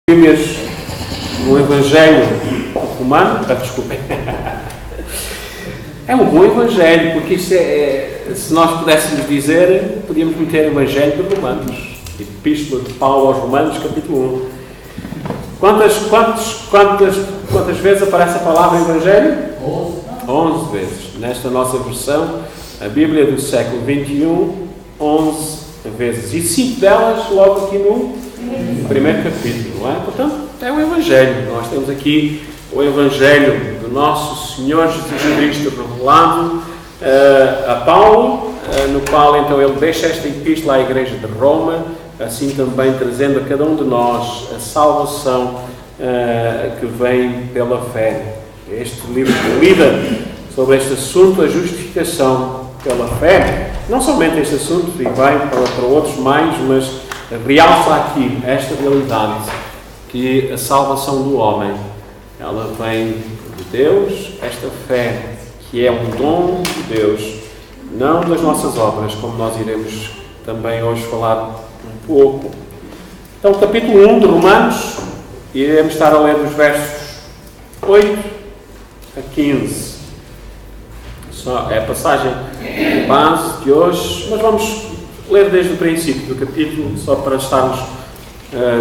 Bíblias no Evangelho Romano, desculpem. É um bom Evangelho, porque isso se nós pudéssemos dizer, podíamos meter Evangelho de Romanos, Epístola de Paulo aos Romanos, capítulo 1. Quantas vezes aparece a palavra Evangelho? 11 vezes. Nesta nossa versão, a Bíblia do século XXI, 11 vezes. E 5 delas logo aqui no primeiro capítulo, não é? Portanto, é o Evangelho. Nós temos aqui o Evangelho do nosso Senhor Jesus Cristo revelado a Paulo, no qual então ele deixa esta epístola à Igreja de Roma, assim também trazendo a cada um de nós a salvação que vem pela fé. Este livro que lida sobre este assunto, a justificação pela fé, não somente este assunto, e vai para outros mais, mas realça aqui esta realidade, que a salvação do homem, ela vem de Deus, esta fé que é um dom de Deus, não das nossas obras, como nós iremos também hoje falar um pouco. Então, capítulo 1 de Romanos, iremos estar a ler dos versos 8 a 15. É a passagem base de hoje, mas vamos ler desde o princípio do capítulo, só para estarmos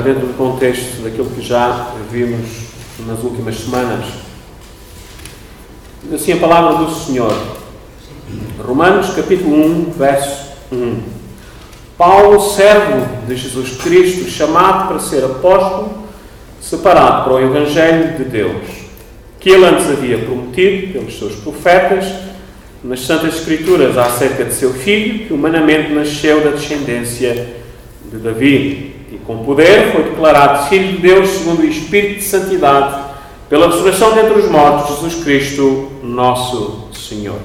dentro do contexto daquilo que já vimos nas últimas semanas. Assim a palavra do Senhor. Romanos, capítulo 1, verso 1. Paulo, servo de Jesus Cristo, chamado para ser apóstolo, separado para o Evangelho de Deus, que ele antes havia prometido pelos seus profetas, nas Santas Escrituras acerca de seu filho, que humanamente nasceu da descendência de Davi, e com poder foi declarado Filho de Deus segundo o Espírito de Santidade, pela ressurreição dentre os mortos, Jesus Cristo, nosso Senhor.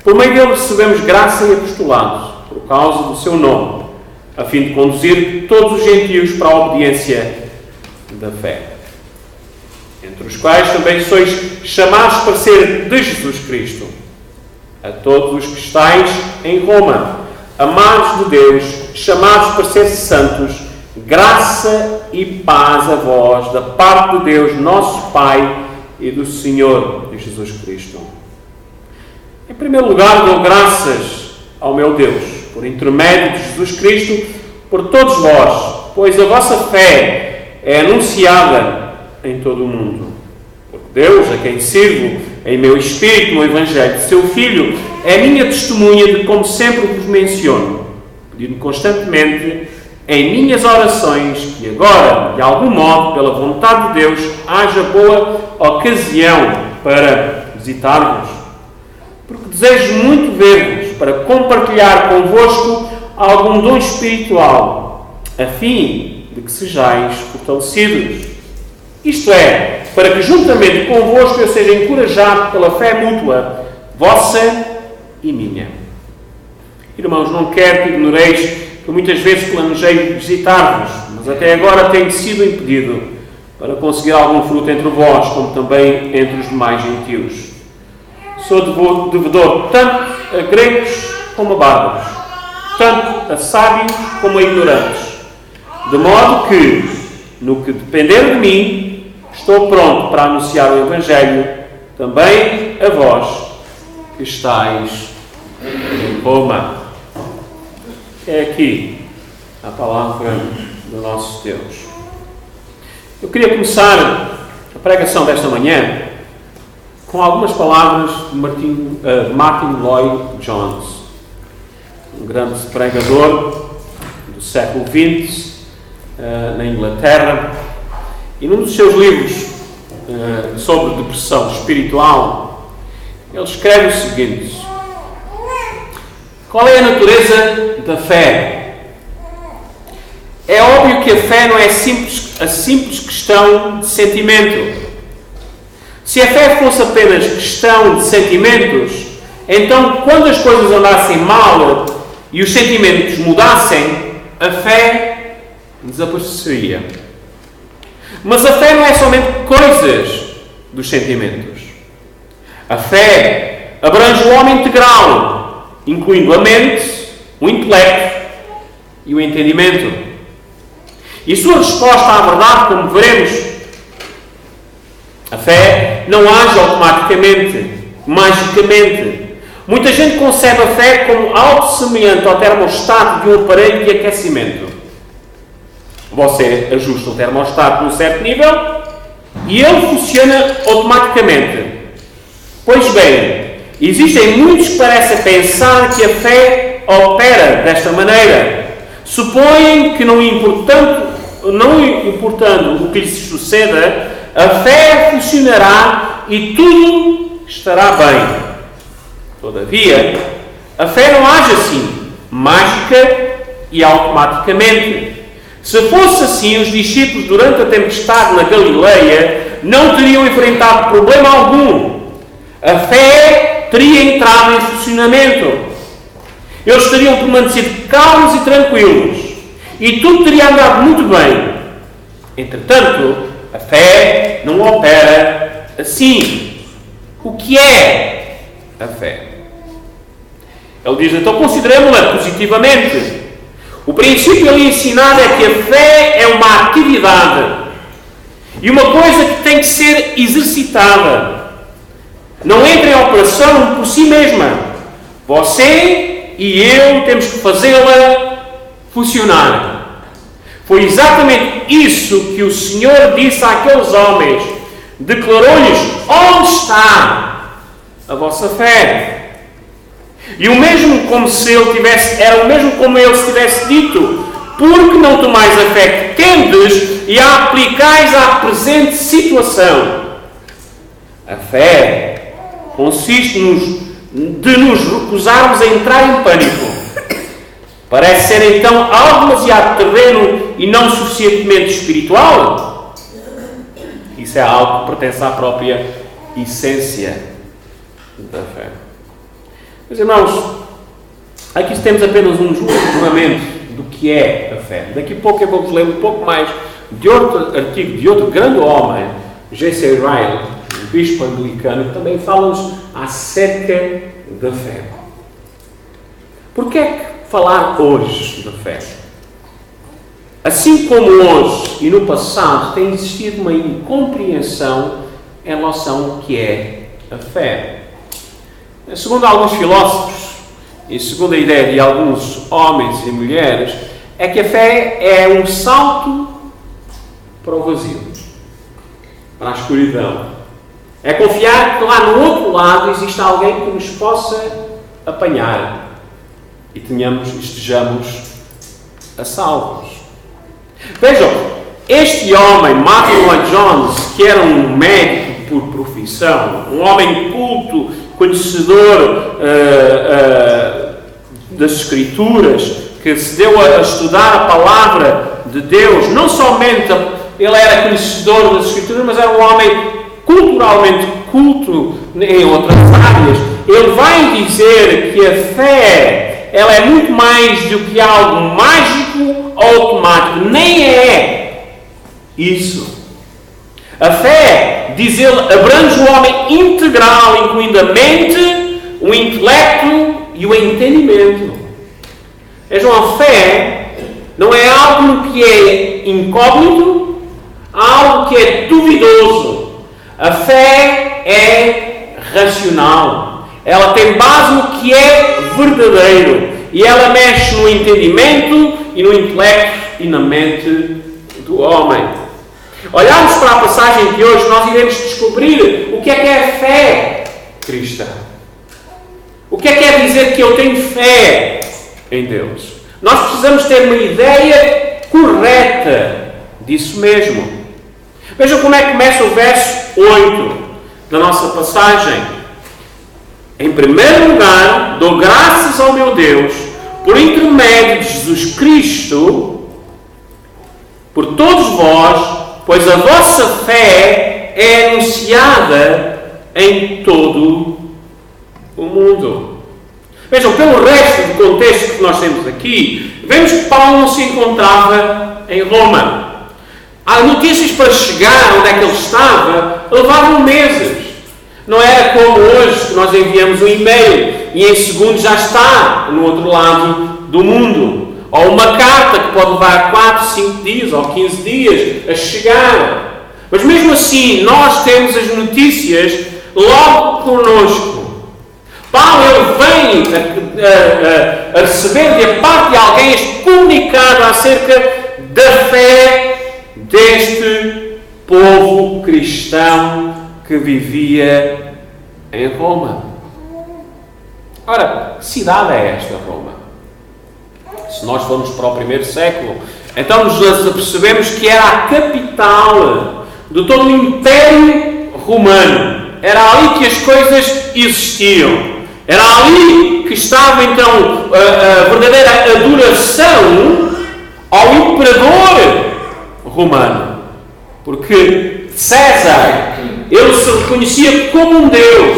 Por meio dele recebemos graça e apostolado, por causa do seu nome, a fim de conduzir todos os gentios para a obediência da fé, entre os quais também sois chamados para ser de Jesus Cristo. A todos os que estáis em Roma, amados de Deus, chamados para ser santos, graça e paz a vós, da parte de Deus, nosso Pai, e do Senhor Jesus Cristo. Em primeiro lugar, dou graças ao meu Deus, por intermédio de Jesus Cristo, por todos vós, pois a vossa fé é anunciada em todo o mundo. Porque Deus, a quem sirvo em meu espírito no Evangelho de seu Filho, é minha testemunha de como sempre vos menciono, pedindo constantemente em minhas orações que agora, de algum modo, pela vontade de Deus, haja boa ocasião para visitar-vos. Porque desejo muito ver-vos para compartilhar convosco algum dom espiritual, a fim de que sejais fortalecidos. Isto é, para que juntamente convosco eu seja encorajado pela fé mútua, vossa e minha. Irmãos, não quero que ignoreis que muitas vezes planejei visitar-vos, mas até agora tenho sido impedido para conseguir algum fruto entre vós, como também entre os demais gentios. Sou devedor tanto a gregos como a bárbaros, tanto a sábios como a ignorantes, de modo que, no que depender de mim, estou pronto para anunciar o Evangelho também a vós que estáis em Roma. É aqui a palavra do nosso Deus. Eu queria começar a pregação desta manhã com algumas palavras de Martin Lloyd Jones, um grande pregador do século XX na Inglaterra. E num dos seus livros sobre depressão espiritual, ele escreve o seguinte: qual é a natureza da fé? É óbvio que a fé não é a simples questão de sentimento. Se a fé fosse apenas questão de sentimentos, então quando as coisas andassem mal e os sentimentos mudassem, a fé desapareceria. Mas a fé não é somente coisas dos sentimentos. A fé abrange o homem integral, incluindo a mente, o intelecto e o entendimento. E sua resposta à verdade, como veremos, a fé não age automaticamente, magicamente. Muita gente concebe a fé como algo semelhante ao termostato de um aparelho de aquecimento. Você ajusta o termostato num certo nível e ele funciona automaticamente. Pois bem, existem muitos que parecem pensar que a fé opera desta maneira. Supõem que não importando o que lhes suceda, a fé funcionará e tudo estará bem. Todavia, a fé não age assim, mágica e automaticamente. Se fosse assim, os discípulos, durante a tempestade na Galileia, não teriam enfrentado problema algum. A fé teria entrado em funcionamento. Eles teriam permanecido calmos e tranquilos. E tudo teria andado muito bem. Entretanto, a fé não opera assim. O que é a fé? Ele diz, então consideremos-la positivamente. O princípio ali ensinado é que a fé é uma atividade e uma coisa que tem que ser exercitada. Não entra em operação por si mesma. Você e eu temos que fazê-la funcionar. Foi exatamente isso que o Senhor disse àqueles homens. Declarou-lhes: onde está a vossa fé? E o mesmo como se ele tivesse, era o mesmo como ele se tivesse dito: porque não tomais a fé que tendes e a aplicais à presente situação? A fé consiste de nos recusarmos a entrar em pânico. Parece ser então algo demasiado terreno e não suficientemente espiritual? Isso é algo que pertence à própria essência da fé. Meus irmãos, aqui temos apenas um julgamento do que é a fé. Daqui a pouco eu vou-vos ler um pouco mais de outro artigo, de outro grande homem, J.C. Ryle, um bispo anglicano, que também fala-nos acerca da fé. Porquê é que falar hoje da fé? Assim como hoje e no passado tem existido uma incompreensão em relação ao que é a fé. Segundo alguns filósofos e segundo a ideia de alguns homens e mulheres, é que a fé é um salto para o vazio, para a escuridão. É confiar que lá no outro lado existe alguém que nos possa apanhar e estejamos a salvos. Vejam, este homem, Martin Lloyd Jones, que era um médico por profissão, um homem culto, conhecedor das Escrituras, que se deu a estudar a palavra de Deus, não somente ele era conhecedor das Escrituras, mas era um homem culturalmente culto em outras áreas. Ele vai dizer que a fé, ela é muito mais do que algo mágico ou automático. Nem é isso. A fé, diz ele, abrange o homem integral, incluindo a mente, o intelecto e o entendimento. Vejam, a fé não é algo que é incógnito, algo que é duvidoso. A fé é racional. Ela tem base no que é verdadeiro. E ela mexe no entendimento e no intelecto e na mente do homem. Olharmos para a passagem de hoje, nós iremos descobrir o que é a fé cristã. O que quer dizer que eu tenho fé em Deus? Nós precisamos ter uma ideia correta disso mesmo. Vejam como é que começa o verso 8 da nossa passagem. Em primeiro lugar, dou graças ao meu Deus, por intermédio de Jesus Cristo, por todos vós, pois a vossa fé é anunciada em todo o mundo. Vejam, pelo resto do contexto que nós temos aqui, vemos que Paulo não se encontrava em Roma. As notícias para chegar onde é que ele estava levavam meses. Não era como hoje, que nós enviamos um e-mail e em segundos já está no outro lado do mundo. Ou uma carta que pode levar 4, 5 dias ou 15 dias a chegar. Mas mesmo assim, nós temos as notícias logo connosco. Paulo, ele vem a receber de parte de alguém este comunicado acerca da fé deste povo cristão que vivia em Roma. Ora, que cidade é esta, Roma? Se nós formos para o primeiro século, então nos apercebemos que era a capital de todo o Império Romano. Era ali que as coisas existiam. Era ali que estava então a verdadeira adoração ao imperador romano. Porque César, ele se reconhecia como um Deus.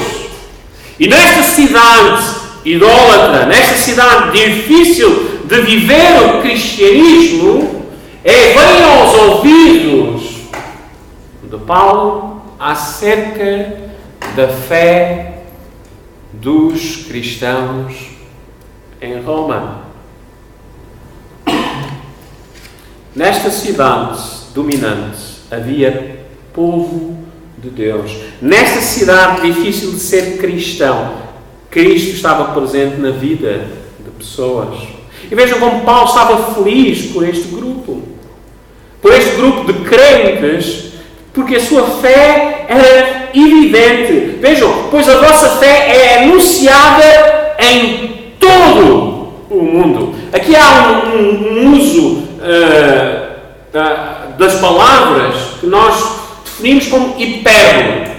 E nesta cidade idólatra, nesta cidade difícil de viver o cristianismo, vem aos ouvidos de Paulo acerca da fé dos cristãos em Roma. Nesta cidade dominante havia povo de Deus. Nesta cidade difícil de ser cristão, Cristo estava presente na vida de pessoas. E vejam como Paulo estava feliz por este grupo de crentes, porque a sua fé era evidente. Vejam, pois a vossa fé é anunciada em todo o mundo. Aqui há um uso das palavras que nós definimos como hipérbole,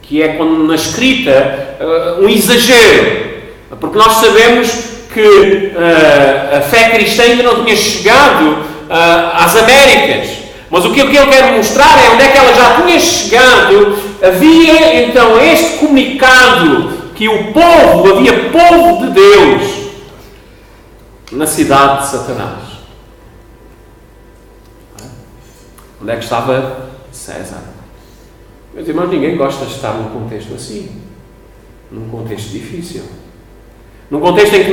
que é quando na escrita um exagero, porque nós sabemos que a fé cristã ainda não tinha chegado às Américas. Mas o que eu quero mostrar é onde é que ela já tinha chegado. Havia então este comunicado que havia povo de Deus na cidade de Satanás. Onde é que estava César? Meus irmãos, ninguém gosta de estar num contexto assim. Num contexto difícil. Num contexto em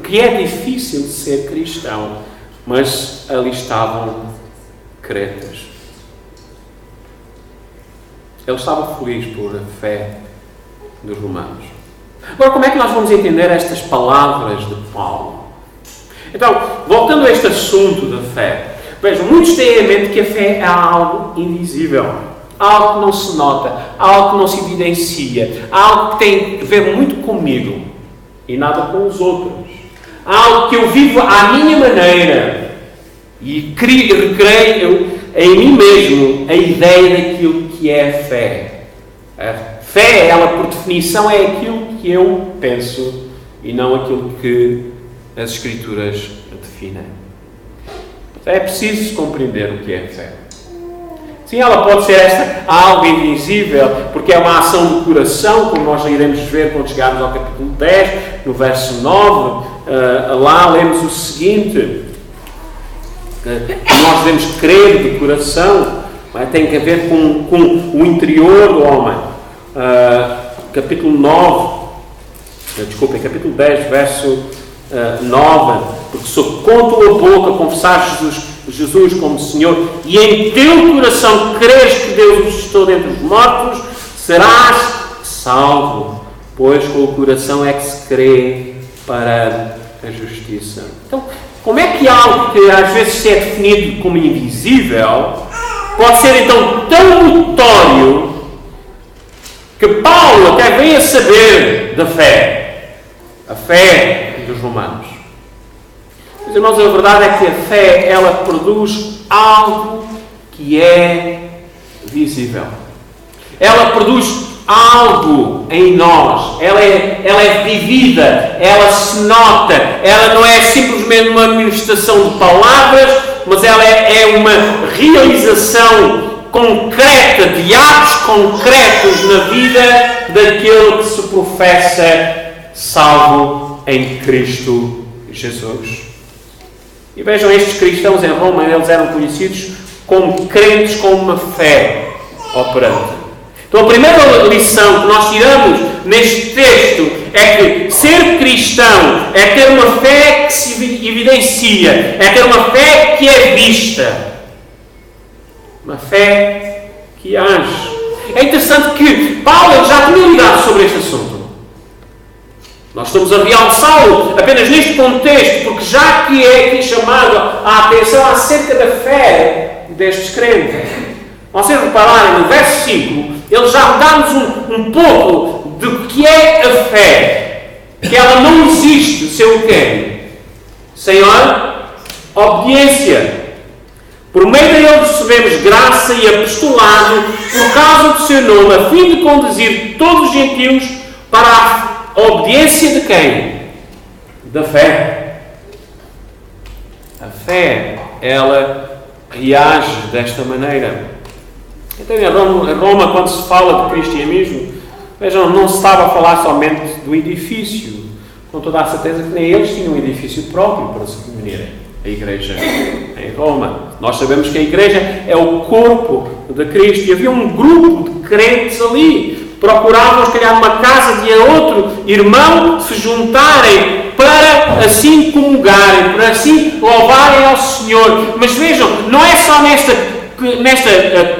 que é difícil de ser cristão. Mas ali estavam cretas. Ele estava feliz por a fé dos romanos. Agora, como é que nós vamos entender estas palavras de Paulo? Então, voltando a este assunto da fé, vejam, muitos têm em mente que a fé é algo invisível, algo que não se nota, algo que não se evidencia, algo que tem a ver muito comigo e nada com os outros, algo que eu vivo à minha maneira. E recreio em mim mesmo a ideia daquilo que é a fé. A fé, ela por definição, é aquilo que eu penso e não aquilo que as Escrituras definem. É preciso compreender o que é a fé. Sim, ela pode ser algo invisível, porque é uma ação do coração, como nós iremos ver quando chegarmos ao capítulo 10, no verso 9. Lá lemos o seguinte: nós devemos crer de coração, tem que ver com o interior do homem. Capítulo 10, verso 9: porque se com tua boca confessares Jesus como Senhor e em teu coração creres que Deus o ressuscitou dentre os mortos, serás salvo, pois com o coração é que se crê para a justiça. Então, como é que algo que às vezes é definido como invisível pode ser então tão notório que Paulo até vem a saber da fé? A fé dos romanos. Meus irmãos, a verdade é que a fé, ela produz algo que é visível. Ela produz algo em nós. Ela é vivida, ela se nota. Ela não é simplesmente uma administração de palavras, mas ela é uma realização concreta, de atos concretos na vida daquele que se professa salvo em Cristo Jesus. E vejam, estes cristãos em Roma, eles eram conhecidos como crentes com uma fé operante. Então a primeira lição que nós tiramos neste texto é que ser cristão é ter uma fé que se evidencia, é ter uma fé que é vista, uma fé que age. É interessante que Paulo já tinha lidado sobre este assunto. Nós estamos a realçá-lo apenas neste contexto, porque já que é aqui chamado a atenção acerca da fé destes crentes. Vocês repararem, no verso 5, ele já dá-nos um pouco do que é a fé. Que ela não existe sem o quê? Sem a obediência. Por meio dele recebemos graça e apostolado por causa do seu nome, a fim de conduzir todos os gentios para a obediência de quem? Da fé. A fé, ela reage desta maneira. Então, em Roma, quando se fala de cristianismo, vejam, não se estava a falar somente do edifício. Com toda a certeza que nem eles tinham um edifício próprio para se reunirem. A igreja em Roma. Nós sabemos que a igreja é o corpo de Cristo. E havia um grupo de crentes ali. Procuravam, se calhar, uma casa de outro irmão se juntarem para assim comungarem, para assim louvarem ao Senhor. Mas vejam, não é só nesta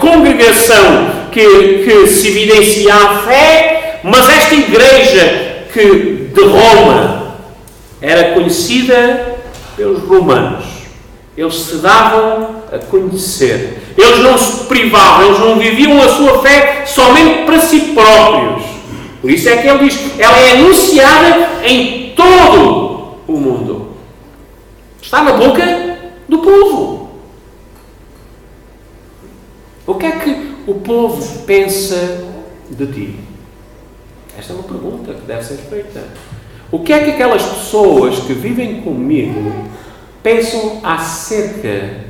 congregação que se evidencia a fé, mas esta igreja de Roma era conhecida pelos romanos. Eles se davam a conhecer. Eles não se privavam, eles não viviam a sua fé somente para si próprios. Por isso é que ele diz, ela é anunciada em todo o mundo. Está na boca do povo. O que é que o povo pensa de ti? Esta é uma pergunta que deve ser feita. O que é que aquelas pessoas que vivem comigo pensam acerca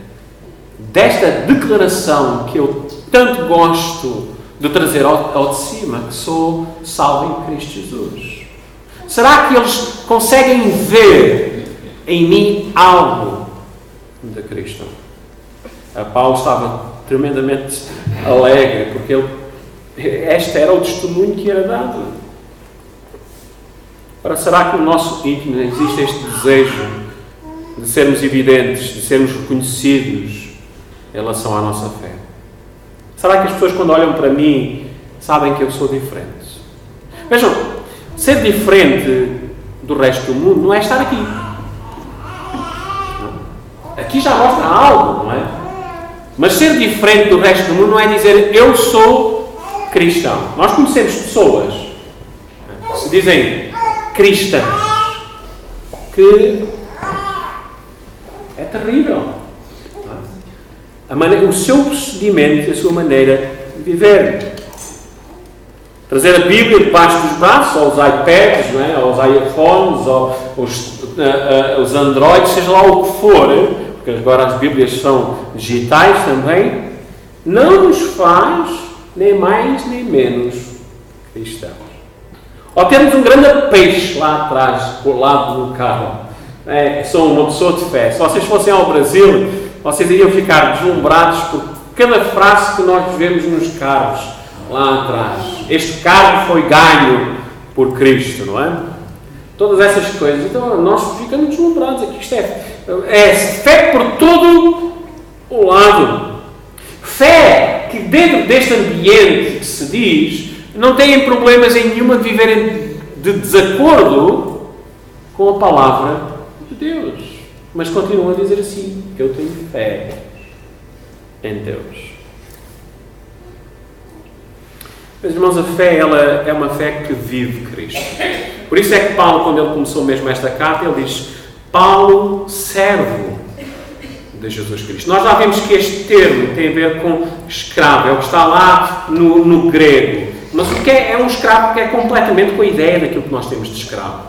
desta declaração que eu tanto gosto de trazer ao de cima, que sou salvo em Cristo Jesus? Será que eles conseguem ver em mim algo de Cristo? A Paulo estava tremendamente alegre, porque este era o testemunho que era dado. Ora, será que no nosso íntimo existe este desejo de sermos evidentes, de sermos reconhecidos em relação à nossa fé? Será que as pessoas, quando olham para mim, sabem que eu sou diferente? Vejam, ser diferente do resto do mundo não é estar aqui. Aqui já mostra algo, não é? Mas ser diferente do resto do mundo não é dizer eu sou cristão. Nós conhecemos pessoas que se dizem cristãs, que é terrível. O seu procedimento, a sua maneira de viver. Trazer a Bíblia debaixo dos braços, ou os iPads, não é? Ou os iPhones, ou os Androids, seja lá o que for, porque agora as Bíblias são digitais também, não nos faz nem mais nem menos cristãos. Ou temos um grande peixe lá atrás, colado no carro. Sou uma pessoa de fé. Se vocês fossem ao Brasil, vocês iriam ficar deslumbrados por cada frase que nós vemos nos carros lá atrás. Este carro foi ganho por Cristo, não é? Todas essas coisas. Então nós ficamos deslumbrados aqui. Isto é fé por todo o lado. Fé que dentro deste ambiente que se diz, não têm problemas em nenhuma de viverem de desacordo com a palavra de Deus. Mas continuam a dizer assim, que eu tenho fé em Deus. Meus irmãos, a fé, ela é uma fé que vive Cristo. Por isso é que Paulo, quando ele começou mesmo esta carta, ele diz, Paulo, servo de Jesus Cristo. Nós já vimos que este termo tem a ver com escravo, é o que está lá no grego. Mas o que é um escravo que é completamente com a ideia daquilo que nós temos de escravo.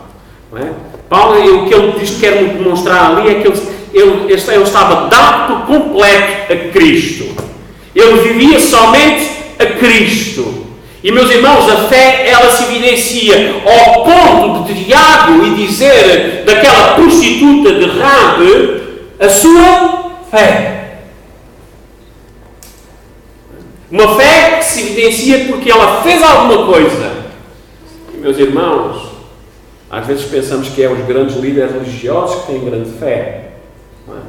Não é? Paulo, o que ele diz que quer demonstrar ali é que ele estava dado por completo a Cristo. Ele vivia somente a Cristo. E, meus irmãos, a fé, ela se evidencia ao ponto de Tiago e dizer daquela prostituta de Rabi a sua fé. Uma fé que se evidencia porque ela fez alguma coisa. E, meus irmãos, às vezes pensamos que é os grandes líderes religiosos que têm grande fé. Não é?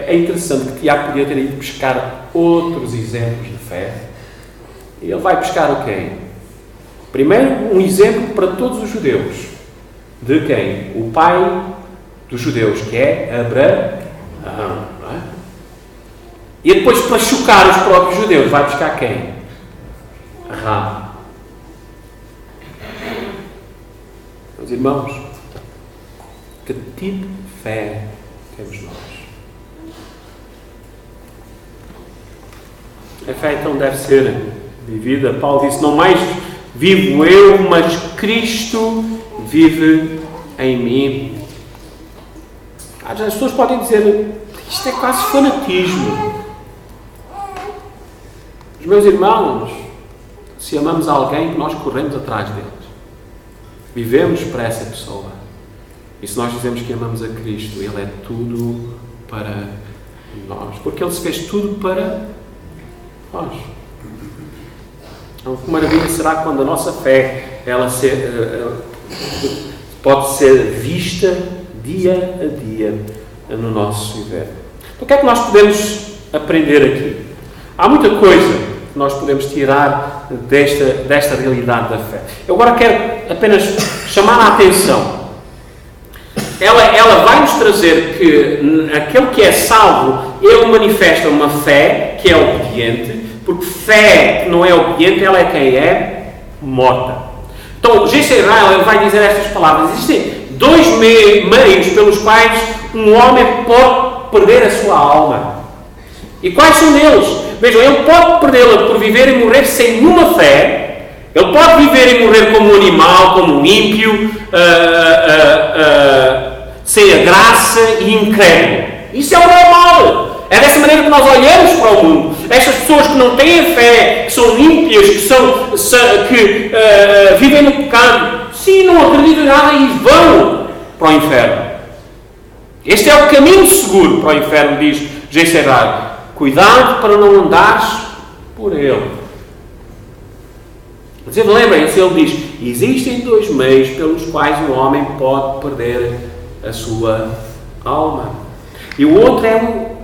É interessante que Tiago podia ter ido buscar outros exemplos de fé. E ele vai buscar o quê? Primeiro, um exemplo para todos os judeus. De quem? O pai dos judeus, que é Abraão. Não é? E depois, para chocar os próprios judeus, vai buscar quem? Raabe. Meus irmãos, que tipo de fé temos nós? A fé então deve ser vivida. Paulo disse, não mais vivo eu, mas Cristo vive em mim. As pessoas podem dizer, isto é quase fanatismo. Os meus irmãos, se amamos alguém, nós corremos atrás deles. Vivemos para essa pessoa. E se nós dizemos que amamos a Cristo, Ele é tudo para nós. Porque Ele se fez tudo para nós. Então, que maravilha será quando a nossa fé pode ser vista dia a dia no nosso viver. Então, o que é que nós podemos aprender aqui? Há muita coisa que nós podemos tirar desta realidade da fé. Eu agora quero apenas chamar a atenção. Ela vai nos trazer que aquele que é salvo, ele manifesta uma fé que é obediente, porque fé que não é obediente, ela é quem é morta. Então, J.C. Ryle ele vai dizer estas palavras. Existem dois meios pelos quais um homem pode perder a sua alma. E quais são eles? Vejam, ele pode perdê-la por viver e morrer sem nenhuma fé. Ele pode viver e morrer como um animal, como um ímpio, sem a graça e incrédulo. Isso é o normal. É dessa maneira que nós olhamos para o mundo. Estas pessoas que não têm a fé, que são ímpias, que vivem no pecado, sim, não acreditam em nada e vão para o inferno. Este é o caminho seguro para o inferno, diz J.C. Ryle. Cuidado para não andares por ele. Mas lembrem-se, ele diz, existem dois meios pelos quais um homem pode perder a sua alma. E o outro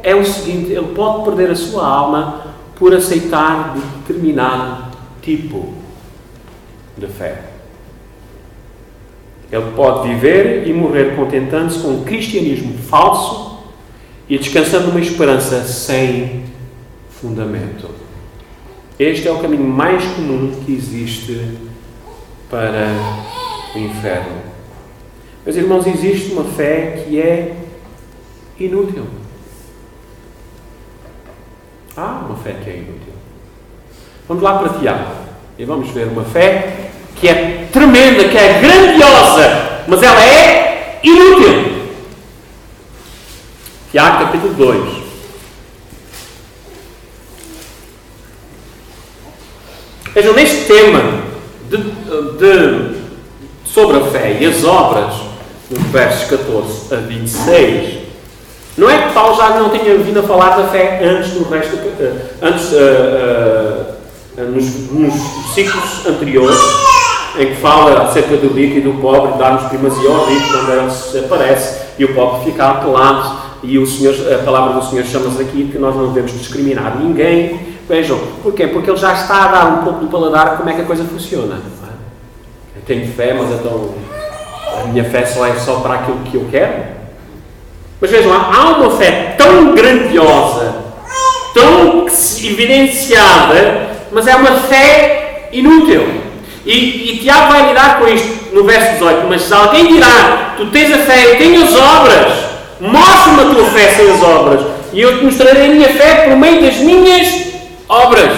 é o seguinte, ele pode perder a sua alma por aceitar determinado tipo de fé. Ele pode viver e morrer contentando-se com um cristianismo falso e descansando numa esperança sem fundamento. Este é o caminho mais comum que existe para o inferno. Meus irmãos, existe uma fé que é inútil. Há uma fé que é inútil. Vamos lá para Tiago e vamos ver uma fé que é tremenda, que é grandiosa, mas ela é inútil. Tiago, capítulo 2. Vejam, neste tema sobre a fé e as obras, nos versos 14 a 26, não é que Paulo já não tenha vindo a falar da fé antes do resto, nos ciclos anteriores, em que fala acerca do rico e do pobre, darmos primazia ao rico quando ele se aparece e o pobre fica apelado. E a palavra do Senhor chama-nos aqui que nós não devemos discriminar ninguém. Vejam, porquê? Porque ele já está a dar um pouco do paladar como é que a coisa funciona. Eu tenho fé, mas então a minha fé só é só para aquilo que eu quero. Mas vejam, há uma fé tão grandiosa, tão evidenciada, mas é uma fé inútil. E Tiago vai lidar com isto no verso 18. Mas se alguém dirá, tu tens a fé, eu tenho as obras, mostra-me a tua fé sem as obras, e eu te mostrarei a minha fé por meio das minhas obras.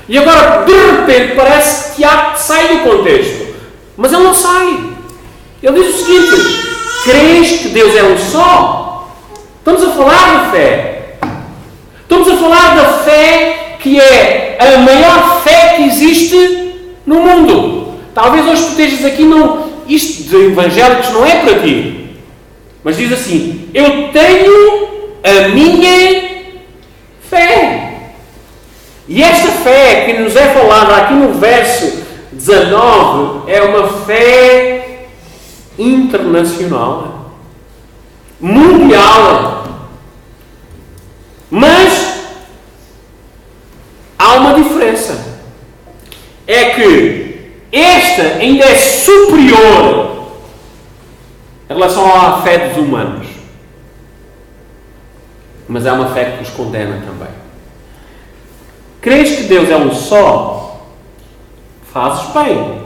E agora, de repente, parece que Tiago sai do contexto. Mas ele não sai. Ele diz o seguinte: crês que Deus é um só? Estamos a falar de fé. Estamos a falar da fé que é a maior fé que existe no mundo. Talvez hoje tu estejas aqui, isto de evangélicos não é para ti. Mas diz assim: eu tenho a minha fé. E esta fé que nos é falada aqui no verso 19 é uma fé internacional, mundial. Mas há uma diferença. É que esta ainda é superior em relação à fé dos humanos. Mas é uma fé que nos condena também. Crês que Deus é um só? Fazes bem.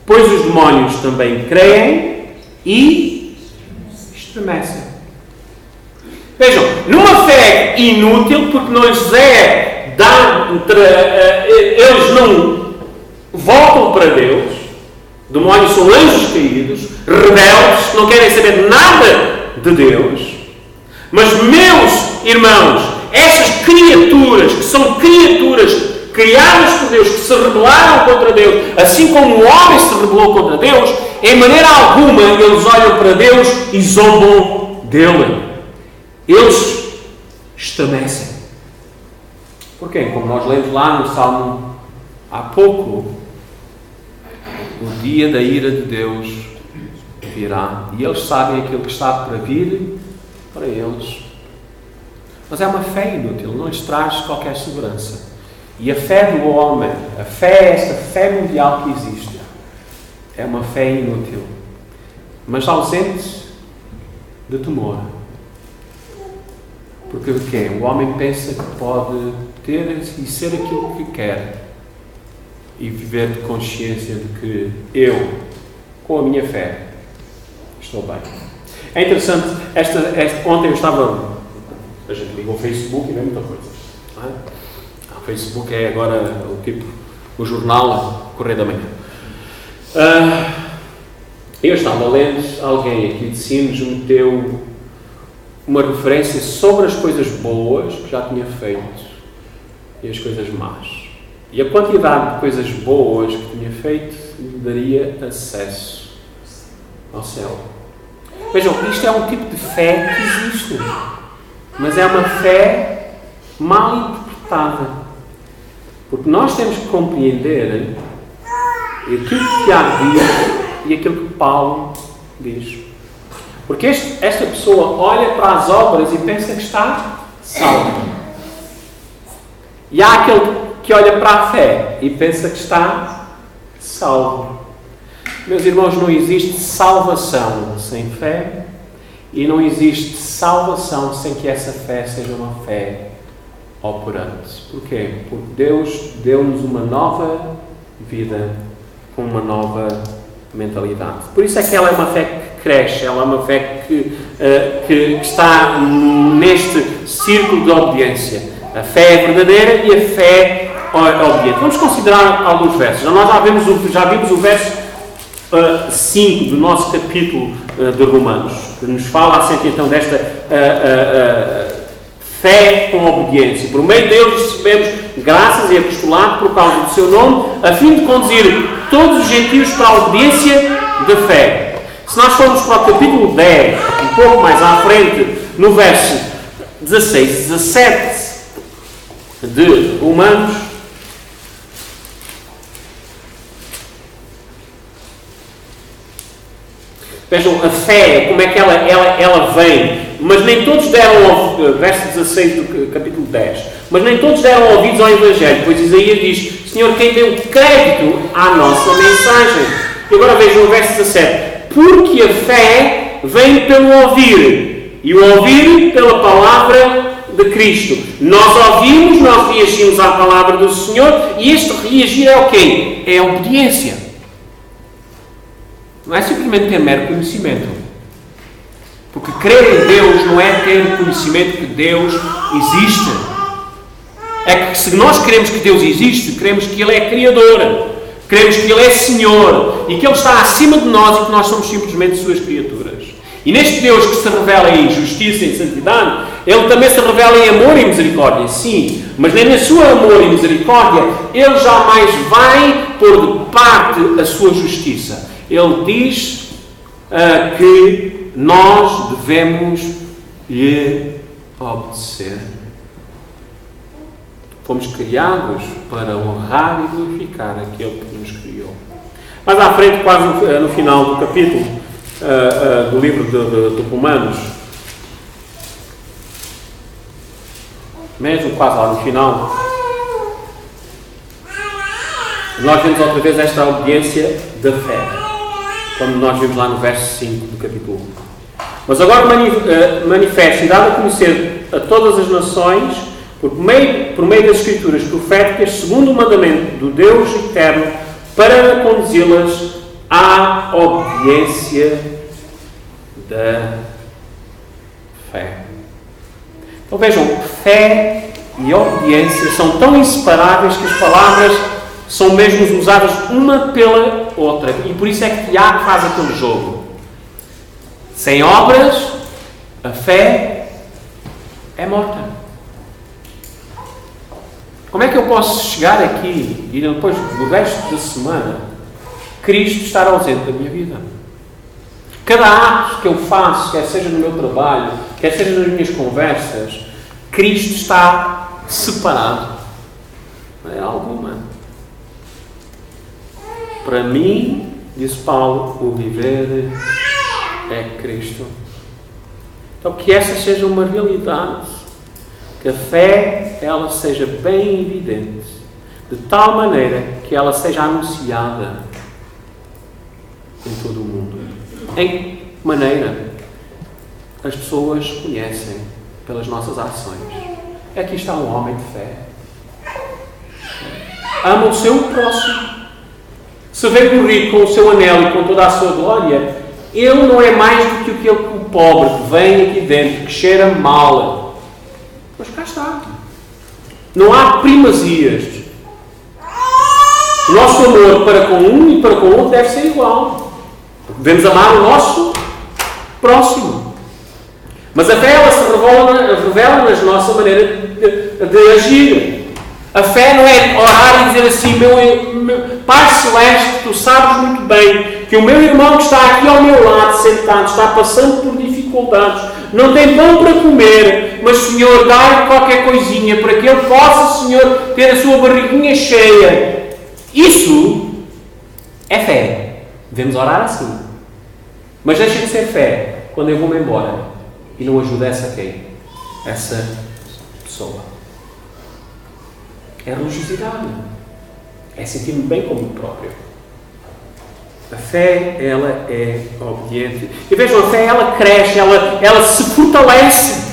Pois os demónios também creem e estremecem. Vejam, numa fé inútil, porque não lhes é dado, eles não voltam para Deus, demónios são anjos caídos, rebeldes, que não querem saber nada de Deus. Mas, meus irmãos, essas criaturas, que são criaturas criadas por Deus, que se rebelaram contra Deus, assim como o homem se rebelou contra Deus, em maneira alguma eles olham para Deus e zombam dele. Eles estremecem. Porquê? Como nós lemos lá no Salmo há pouco, o dia da ira de Deus virá. E eles sabem aquilo que está para vir para eles. Mas é uma fé inútil, não lhes traz qualquer segurança. E a fé do homem, esta fé mundial que existe, é uma fé inútil, mas ausente de temor. Porque o quê? O homem pensa que pode ter e ser aquilo que quer e viver de consciência de que eu, com a minha fé, estou bem. É interessante, ontem eu estava... A gente liga o Facebook e vê muita coisa. Não é? O Facebook é agora o jornal Correio da Manhã. Eu estava lendo, alguém aqui de Sines meteu uma referência sobre as coisas boas que já tinha feito e as coisas más. E a quantidade de coisas boas que tinha feito lhe daria acesso ao céu. Vejam, isto é um tipo de fé que existe. Mas é uma fé mal interpretada. Porque nós temos que compreender aquilo que Tiago diz e aquilo que Paulo diz. Porque esta pessoa olha para as obras e pensa que está salvo. E há aquele que olha para a fé e pensa que está salvo. Meus irmãos, não existe salvação sem fé. E não existe salvação sem que essa fé seja uma fé operante. Porquê? Porque Deus deu-nos uma nova vida com uma nova mentalidade. Por isso é que ela é uma fé que cresce, ela é uma fé que está neste círculo de obediência. A fé é verdadeira e a fé é obediente. Vamos considerar alguns versos. Nós já vimos o verso 5 do nosso capítulo de Romanos, que nos fala acerca então desta fé com obediência. Por meio deles recebemos graças e apostolado por causa do seu nome, a fim de conduzir todos os gentios para a obediência da fé. Se nós formos para o capítulo 10, um pouco mais à frente, no verso 16 e 17 de Romanos, vejam a fé, como é que ela vem. Mas nem todos deram, verso 16 do capítulo 10, mas nem todos deram ouvidos ao Evangelho, pois Isaías diz: Senhor, quem deu crédito à nossa mensagem? E agora vejam o verso 17: porque a fé vem pelo ouvir, e o ouvir pela palavra de Cristo. Nós ouvimos, nós reagimos à palavra do Senhor, e este reagir é o quê? É a obediência. Não é simplesmente ter mero conhecimento. Porque crer em Deus não é ter conhecimento que Deus existe. É que se nós queremos que Deus existe, queremos que Ele é Criador, queremos que Ele é Senhor e que Ele está acima de nós e que nós somos simplesmente Suas criaturas. E neste Deus que se revela em justiça e em santidade, Ele também se revela em amor e misericórdia, sim, mas nem na sua amor e misericórdia Ele jamais vai pôr de parte a sua justiça. Ele diz que nós devemos lhe obedecer. Fomos criados para honrar e glorificar aquele que nos criou. Mais à frente, quase no final do capítulo do livro de Romanos, mesmo quase lá no final, nós vemos outra vez esta obediência da fé, como nós vimos lá no verso 5 do capítulo 1. Mas agora manifesta e dá a conhecer a todas as nações, por meio das Escrituras proféticas, segundo o mandamento do Deus eterno, para conduzi-las à obediência da fé. Então vejam, fé e obediência são tão inseparáveis que as palavras são mesmo usadas uma pela outra. E por isso é que Tiago faz aquele jogo. Sem obras, a fé é morta. Como é que eu posso chegar aqui e depois, no resto da semana, Cristo estar ausente da minha vida? Cada ato que eu faço, quer seja no meu trabalho, quer seja nas minhas conversas, Cristo está separado. Não é alguma. Para mim, diz Paulo, o viver é Cristo. Então, que essa seja uma realidade. Que a fé, ela seja bem evidente. De tal maneira que ela seja anunciada em todo o mundo. Em que maneira as pessoas conhecem pelas nossas ações. Aqui está um homem de fé. Ama o seu próximo. Se vê o rico com o seu anel e com toda a sua glória, ele não é mais do que aquele que o pobre que vem aqui dentro, que cheira mal. Mas cá está. Não há primazias. O nosso amor para com um e para com o outro deve ser igual. Devemos amar o nosso próximo. Mas a fé, ela se revela na nossa maneira de agir. A fé não é orar e dizer assim: meu Pai Celeste, tu sabes muito bem que o meu irmão que está aqui ao meu lado, sentado, está passando por dificuldades, não tem pão para comer, mas, Senhor, dá-lhe qualquer coisinha para que ele possa, Senhor, ter a sua barriguinha cheia. Isso é fé. Devemos orar assim. Mas deixa de ser fé quando eu vou-me embora e não ajuda essa quem? Essa pessoa. É religiosidade. É sentir-me bem comigo próprio. A fé, ela é obediente. E vejam, a fé, ela cresce, ela se fortalece.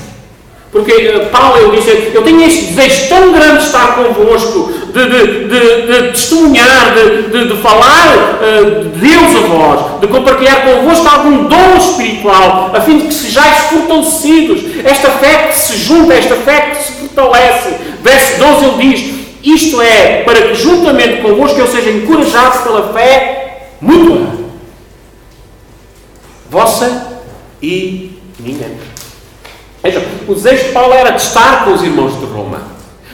Porque Paulo, ele diz: eu tenho este desejo tão grande de estar convosco, de testemunhar, de falar de Deus a vós, de compartilhar convosco algum dom espiritual, a fim de que sejais fortalecidos. Esta fé que se junta, esta fé que se fortalece. Verso 12 ele diz: isto é, para que juntamente convosco eu seja encorajado pela fé mútua, vossa e minha. Vejam, o desejo de Paulo era de estar com os irmãos de Roma.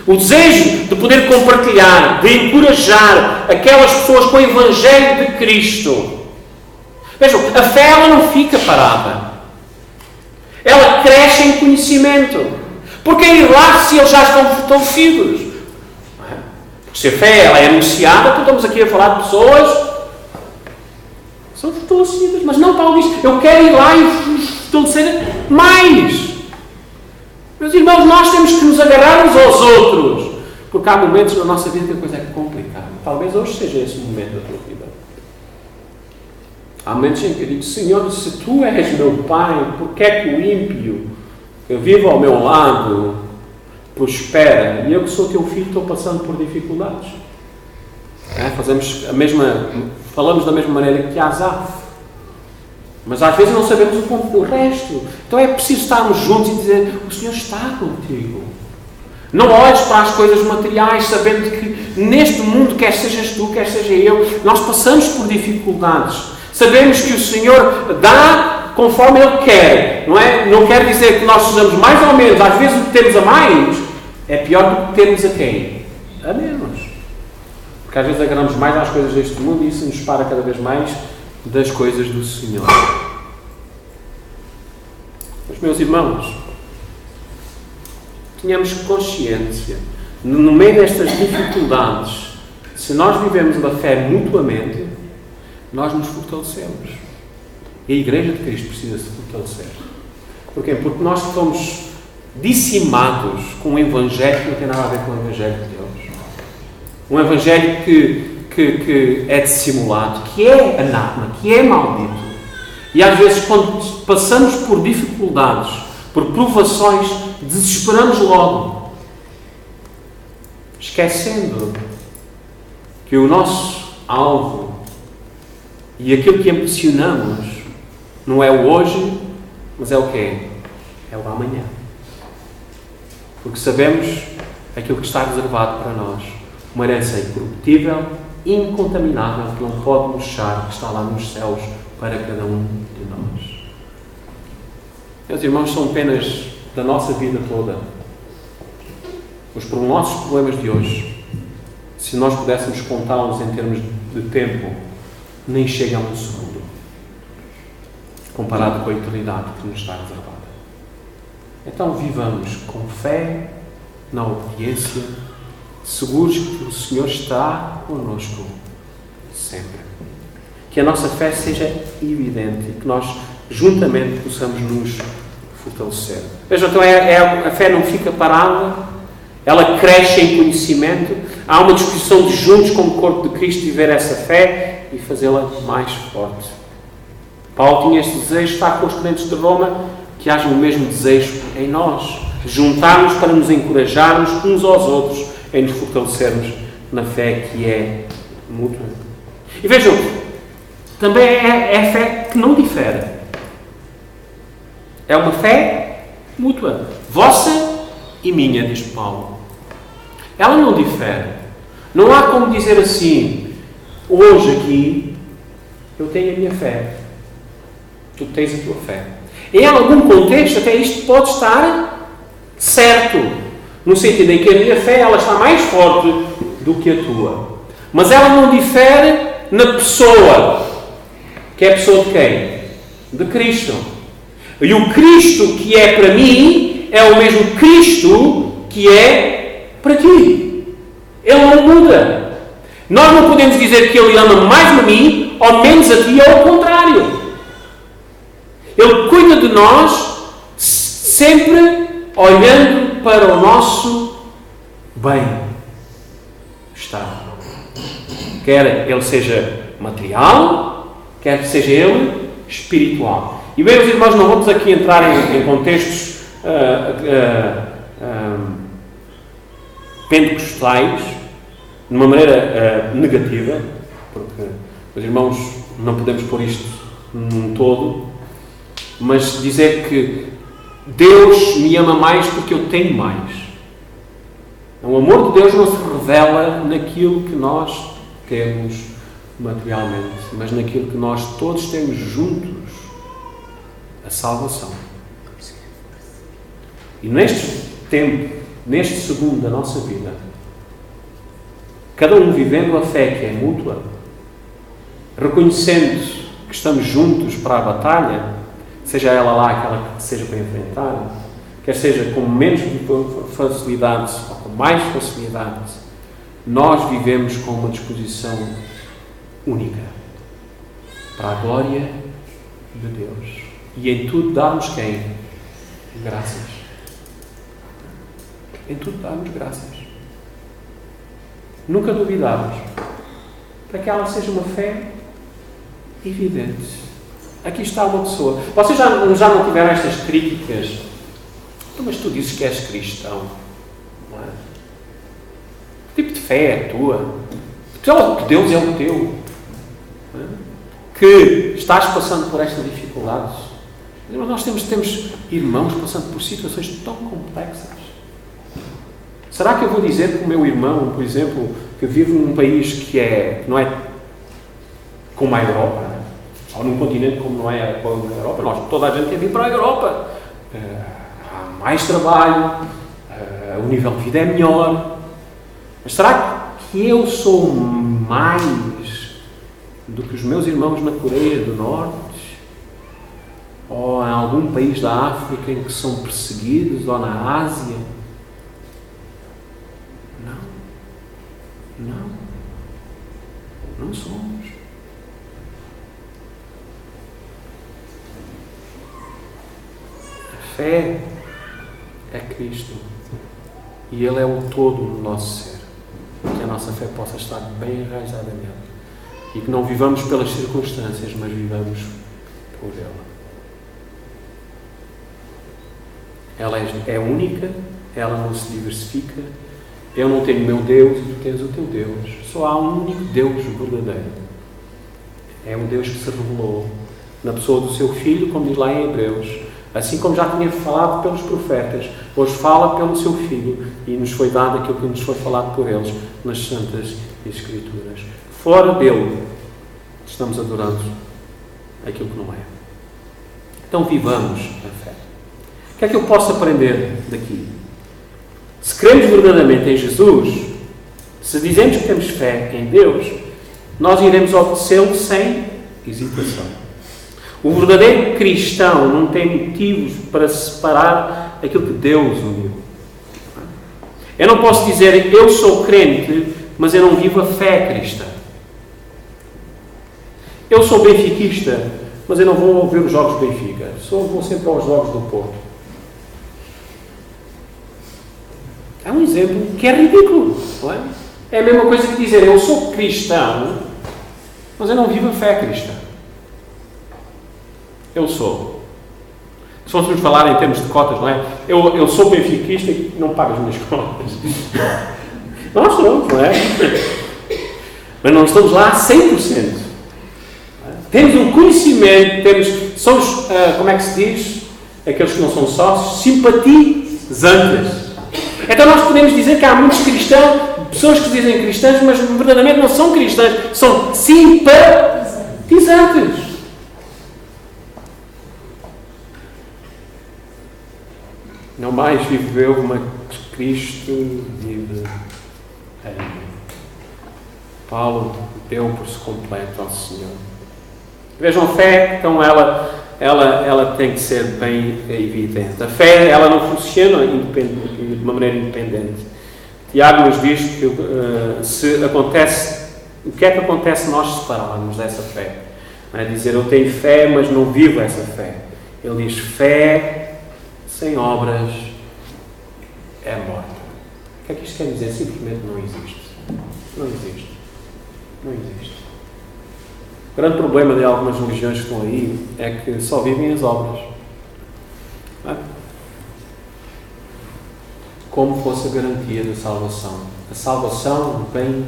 O desejo de poder compartilhar, de encorajar aquelas pessoas com o Evangelho de Cristo. Vejam, a fé, ela não fica parada. Ela cresce em conhecimento. Porque ir lá se eles já estão fortalecidos? Porque se a fé, ela é anunciada, então estamos aqui a falar de pessoas são fortalecidas. Mas não, Paulo diz: eu quero ir lá e fortalecer mais. Meus irmãos, nós temos que nos agarrar uns aos outros. Porque há momentos na nossa vida que a coisa é complicada. Talvez hoje seja esse o momento da tua vida. Há momentos em que eu digo: Senhor, se Tu és meu Pai, porque é que o ímpio que vive ao meu lado prospera? E eu que sou Teu filho estou passando por dificuldades. Falamos da mesma maneira que Asaf. Mas às vezes não sabemos o resto. Então é preciso estarmos juntos e dizer: o Senhor está contigo. Não olhes para as coisas materiais sabendo que neste mundo, quer sejas tu, quer seja eu, nós passamos por dificuldades. Sabemos que o Senhor dá conforme Ele quer. Não é? Não quer dizer que nós sejamos mais ou menos. Às vezes o que temos a mais é pior do que termos a quem? A menos. Porque às vezes agarramos mais às coisas deste mundo e isso nos separa cada vez mais das coisas do Senhor. Mas, meus irmãos, tenhamos consciência no meio destas dificuldades, se nós vivemos uma fé mutuamente, nós nos fortalecemos. E a Igreja de Cristo precisa se fortalecer. Porquê? Porque nós somos dizimados com um Evangelho que não tem nada a ver com o Evangelho de Deus. Um Evangelho que é dissimulado, que é anátema, que é maldito. E às vezes, quando passamos por dificuldades, por provações, desesperamos logo, esquecendo que o nosso alvo e aquilo que ambicionamos não é o hoje, mas é o quê? É o amanhã. Porque sabemos aquilo que está reservado para nós. Uma herança incorruptível, incontaminável, que não pode murchar, que está lá nos céus para cada um de nós. Meus irmãos, são apenas da nossa vida toda. Os nossos problemas de hoje, se nós pudéssemos contá-los em termos de tempo, nem chegam a um segundo, comparado com a eternidade que nos está reservada. Então vivamos com fé, na obediência, seguros que o Senhor está conosco sempre. Que a nossa fé seja evidente e que nós juntamente possamos nos fortalecer. Vejam, então a fé não fica parada, ela cresce em conhecimento. Há uma disposição de juntos como corpo de Cristo viver essa fé e fazê-la mais forte. Paulo tinha este desejo, está com os crentes de Roma, que haja o mesmo desejo em nós. Juntar-nos para nos encorajarmos uns aos outros em nos fortalecermos na fé que é mútua. E vejam, também é fé que não difere. É uma fé mútua. Vossa e minha, diz Paulo. Ela não difere. Não há como dizer assim, hoje aqui, eu tenho a minha fé. Tu tens a tua fé. Em algum contexto, até isto pode estar certo. No sentido em que a minha fé ela está mais forte do que a tua. Mas ela não difere na pessoa. Que é a pessoa de quem? De Cristo. E o Cristo que é para mim é o mesmo Cristo que é para ti. Ele não muda. Nós não podemos dizer que Ele ama mais a mim ou menos a ti, ou ao contrário. Ele cuida de nós sempre olhando para o nosso bem-estar. Quer ele seja material, quer que seja ele espiritual. E bem, meus irmãos, não vamos aqui entrar em contextos pentecostais de uma maneira negativa, porque, meus irmãos, não podemos pôr isto num todo, mas dizer que Deus me ama mais porque eu tenho mais. O amor de Deus não se revela naquilo que nós temos materialmente, mas naquilo que nós todos temos juntos, a salvação. E neste tempo, neste segundo da nossa vida, cada um vivendo a fé que é mútua, reconhecendo que estamos juntos para a batalha, seja ela lá aquela que seja para enfrentar, quer seja com menos facilidades ou com mais facilidades, nós vivemos com uma disposição única para a glória de Deus. E em tudo darmos quem? Graças. Em tudo darmos graças. Nunca duvidarmos, para que ela seja uma fé evidente. Aqui está uma pessoa. Vocês já não tiveram estas críticas? Mas tu dizes que és cristão. Não é? Que tipo de fé é a tua? Que Deus é o teu. Não é? Que estás passando por estas dificuldades. Mas nós temos irmãos passando por situações tão complexas. Será que eu vou dizer que o meu irmão, por exemplo, que vive num país que não é como a Europa, ou num continente como não é a Europa, toda a gente quer vir para a Europa. Há mais trabalho, o nível de vida é melhor. Mas será que eu sou mais do que os meus irmãos na Coreia do Norte? Ou em algum país da África em que são perseguidos? Ou na Ásia? Não somos. A fé é Cristo. E Ele é o todo do nosso ser. Que a nossa fé possa estar bem enraizada nele. E que não vivamos pelas circunstâncias, mas vivamos por Ele. Ela é única, ela não se diversifica. Eu não tenho o meu Deus e tu tens o teu Deus. Só há um único Deus verdadeiro. É um Deus que se revelou na pessoa do seu Filho, como diz lá em Hebreus. Assim como já tinha falado pelos profetas, hoje fala pelo seu Filho e nos foi dado aquilo que nos foi falado por eles nas Santas Escrituras. Fora dele, estamos adorando aquilo que não é. Então vivamos a fé. O que é que eu posso aprender daqui? Se cremos verdadeiramente em Jesus, se dizemos que temos fé em Deus, nós iremos obedecê-lo sem hesitação. O verdadeiro cristão não tem motivos para separar aquilo que Deus uniu. Eu não posso dizer, eu sou crente, mas eu não vivo a fé cristã. Eu sou benfiquista, mas eu não vou ver os jogos do Benfica. Vou sempre aos jogos do Porto. É um exemplo que é ridículo, não é? É a mesma coisa que dizer, eu sou cristão, mas eu não vivo a fé cristã. Eu sou. Se fôssemos falar em termos de cotas, não é? Eu sou benfiquista e não pago as minhas cotas. Nós somos, não é? Mas não estamos lá a 100%. Temos um conhecimento, somos, como é que se diz? Aqueles que não são sócios, simpatizantes. Então nós podemos dizer que há muitos cristãos, pessoas que se dizem cristãs, mas verdadeiramente não são cristãs, são simpatizantes. Não mais vivo eu, mas Cristo vive em mim. Paulo deu por se completo ao Senhor. Vejam, a fé, então ela tem que ser bem evidente. A fé, ela não funciona de uma maneira independente. Tiago nos diz que o que é que acontece se nós separarmos dessa fé? Não é dizer, eu tenho fé, mas não vivo essa fé. Ele diz, fé sem obras é morta. O que é que isto quer dizer? Simplesmente não existe. Não existe. Não existe. O grande problema de algumas religiões que estão aí é que só vivem as obras. Não é? Como fosse a garantia da salvação. A salvação vem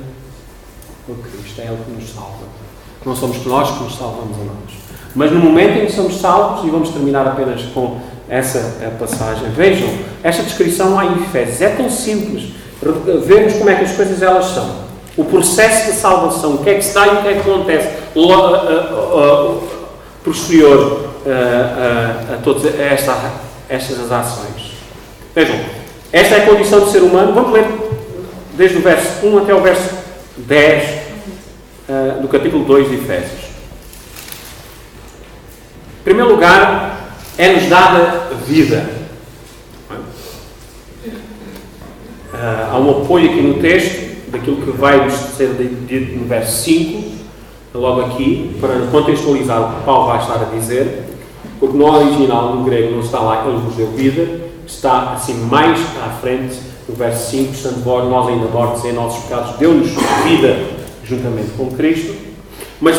por Cristo. É Ele que nos salva. Não somos nós que nos salvamos a nós. Mas no momento em que somos salvos, e vamos terminar apenas com essa passagem, vejam, esta descrição lá em Efésios é tão simples. Vemos como é que as coisas elas são. O processo de salvação, o que é que se dá e o que é que acontece posterior a todas estas ações. Vejam, esta é a condição do ser humano. Vamos ler desde o verso 1 até o verso 10 do capítulo 2 de Efésios. Em primeiro lugar, é-nos dada vida. Há um apoio aqui no texto daquilo que vai nos ser dito no verso 5, logo aqui, para contextualizar o que Paulo vai estar a dizer, porque no original, no grego, não está lá, ele nos deu vida, está assim mais à frente, no verso 5, estando nós ainda mortos em nossos pecados, deu-nos vida juntamente com Cristo. Mas,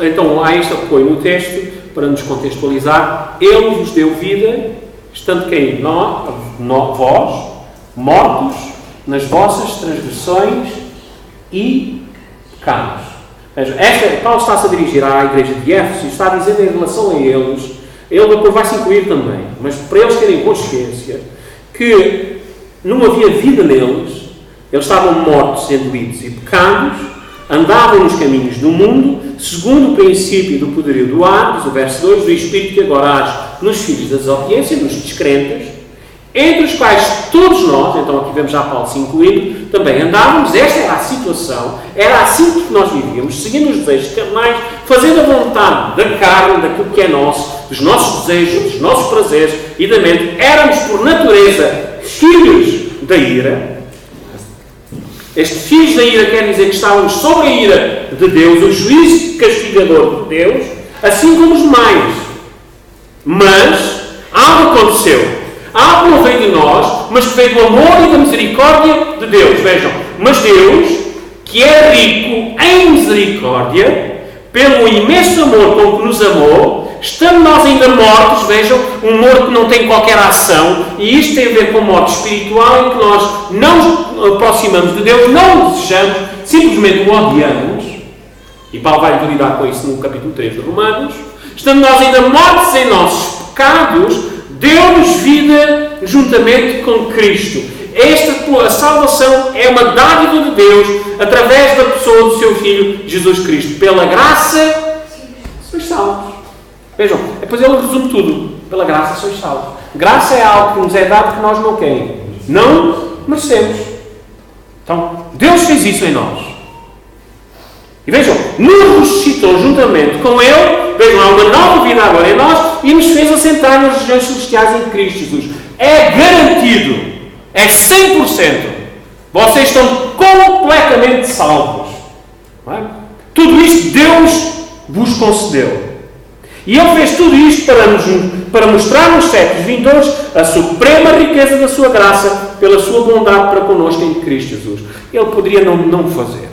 então, há este apoio no texto, para nos contextualizar, Ele vos deu vida, estando quem? Vós, mortos nas vossas transgressões e pecados. Paulo está-se a dirigir à igreja de Éfeso e está a dizer em relação a eles, ele depois vai se incluir também, mas para eles terem consciência que não havia vida neles, eles estavam mortos em delitos e pecados, andavam nos caminhos do mundo, segundo o princípio do poderio do ar, diz o verso 2, do Espírito que agora age nos filhos da desobediência, nos descrentes, entre os quais todos nós, então aqui vemos já Paulo se incluindo, também andávamos. Esta era a situação, era assim que nós vivíamos, seguindo os desejos carnais, fazendo a vontade da carne, daquilo que é nosso, dos nossos desejos, dos nossos prazeres e da mente. Éramos, por natureza, filhos da ira. Este filhos da ira quer dizer que estávamos sob a ira de Deus, o juízo castigador de Deus, assim como os demais. Mas algo aconteceu. Algo não veio de nós, mas que veio do amor e da misericórdia de Deus. Vejam, mas Deus, que é rico em misericórdia, pelo imenso amor com que nos amou, estando nós ainda mortos, vejam, um morto que não tem qualquer ação, e isto tem a ver com a morte espiritual, em que nós não nos aproximamos de Deus, não o desejamos, simplesmente o odiamos, e Paulo vai lidar com isso no capítulo 3 de Romanos. Estando nós ainda mortos em nossos pecados, deu-nos vida juntamente com Cristo. A salvação é uma dádiva de Deus através da pessoa do seu Filho Jesus Cristo. Pela graça sois salvos. Vejam, depois ele resume tudo. Pela graça sois salvos. Graça é algo que nos é dado que nós não queremos. Não merecemos. Então, Deus fez isso em nós. E vejam, nos ressuscitou juntamente com Ele. Vejam, há uma nova vida agora em nós e nos fez assentar nas regiões celestiais em Cristo Jesus. É garantido. É 100%. Vocês estão completamente salvos. Não é? Tudo isto Deus vos concedeu. E Ele fez tudo isto para mostrar nos séculos vindouros a suprema riqueza da sua graça pela sua bondade para connosco em Cristo Jesus. Ele poderia não fazer.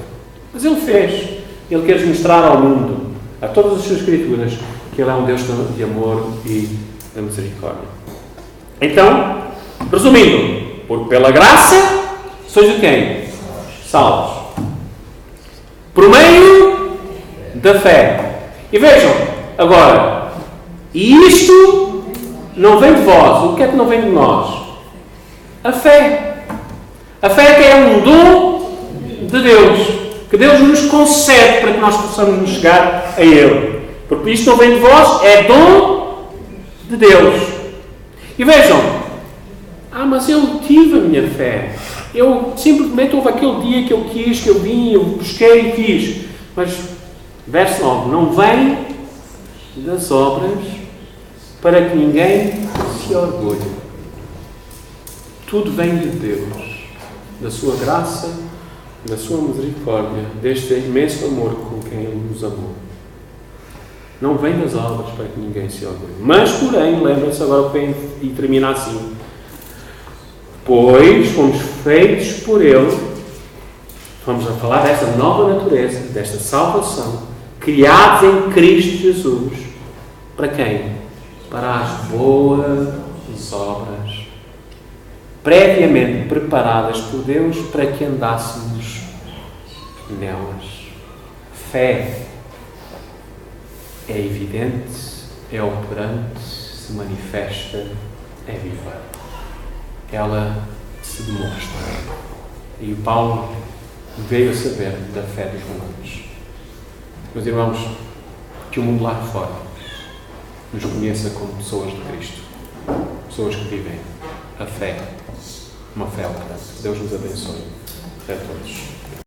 Mas Ele fez. Ele quer mostrar ao mundo, a todas as suas escrituras, que Ele é um Deus de amor e de misericórdia. Então, resumindo, porque pela graça sois de quem? Salvos. Por meio da fé. E vejam, agora, e isto não vem de vós. O que é que não vem de nós? A fé. A fé é que é um dom de Deus, que Deus nos concede para que nós possamos nos chegar a Ele. Porque isto não vem de vós, é dom de Deus. E vejam, mas eu tive a minha fé. Eu simplesmente houve aquele dia que eu quis, que eu vim, eu busquei e fiz. Mas, verso 9, não vem das obras para que ninguém se orgulhe. Tudo vem de Deus, da sua graça, da sua misericórdia, deste imenso amor com quem Ele nos amou. Não vem das obras para que ninguém se orgulhe. Mas, porém, lembra-se agora e termina assim. Pois fomos feitos por Ele, vamos a falar desta nova natureza, desta salvação, criados em Cristo Jesus. Para quem? Para as boas obras, previamente preparadas por Deus para que andássemos nelas. Fé é evidente, é operante, se manifesta, é viva. Ela se demonstra. E o Paulo veio a saber da fé dos romanos. Meus irmãos, que o mundo lá fora nos conheça como pessoas de Cristo. Pessoas que vivem a fé. Uma fé operante. Deus nos abençoe. A todos.